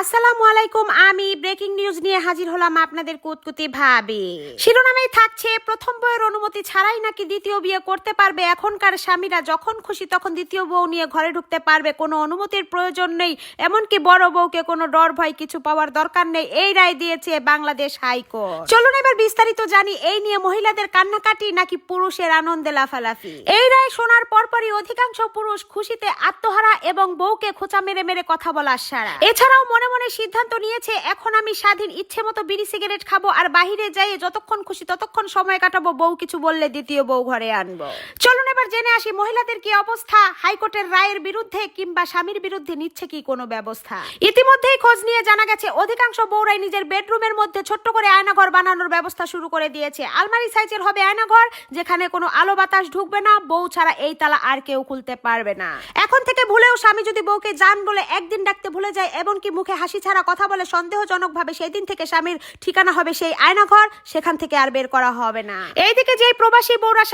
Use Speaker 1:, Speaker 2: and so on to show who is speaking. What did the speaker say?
Speaker 1: আসসালামু আলাইকুম। আমি ব্রেকিং নিউজ নিয়ে হাজির হলাম আপনাদের কুতকুতি ভাবে। শিরোনামেই থাকছে, প্রথম বউয়ের অনুমতি ছাড়াই নাকি দ্বিতীয় বিয়ে করতে পারবে এখনকার স্বামীরা, যখন খুশি তখন দ্বিতীয় বউ নিয়ে ঘরে ঢুকতে পারবে, কোনো অনুমতির প্রয়োজন নেই, এমনকি বড় বউকে কোনো ডর ভয় কিছু পাওয়ার দরকার নেই, এই রায় দিয়েছে বাংলাদেশ হাইকোর্ট। চলুন এবার বিস্তারিত জানি, এই নিয়ে মহিলাদের কান্নাকাটি নাকি পুরুষের আনন্দে লাফালাফি। এই রায় শোনার পরপরই অধিকাংশ পুরুষ খুশিতে আত্মহারা এবং বউকে খোঁচা মেরে মেরে কথা বলা সারা। এছাড়াও মনে মনে সিদ্ধান্ত নিয়েছে, এখন আমি স্বাধীন, ইচ্ছে মতো বিড়ি সিগারেট খাবো আর বাহিরে যাই যতক্ষণ খুশি ততক্ষণ সময় কাটাবো, বউ কিছু বললে দ্বিতীয় বউ ঘরে আনবো। চলুন এবার জেনে আসি মহিলাদের কি অবস্থা, হাইকোর্টের রায়ের বিরুদ্ধে কিংবা স্বামীর বিরুদ্ধে নিচ্ছে কি কোনো ব্যবস্থা। ইতিমধ্যেই খোঁজ নিয়ে জানা গেছে, অধিকাংশ বউরাই নিজের বেডরুমের মধ্যে ছোট্ট করে আয়নাঘর বানানোর ব্যবস্থা শুরু করে দিয়েছে। আলমারি সাইজের হবে আয়নাঘর, যেখানে কোনো আলো বাতাস ঢুকবে না, বউ ছাড়া এই তালা আর কেউ খুলতে পারবে না। এখন থেকে ভুলেও স্বামী যদি বউকে জান বলে একদিন ডাকতে ভুলে যায়, এমনকি মুখে হাসি ছাড়া কথা বলে সন্দেহজনক ভাবে, সেই দিন থেকে স্বামীর ঠিকানা হবে সেই আয়নাঘর, সেখান থেকে আর বের করা হবে না। এইদিকে যেই প্রবাসী বউরা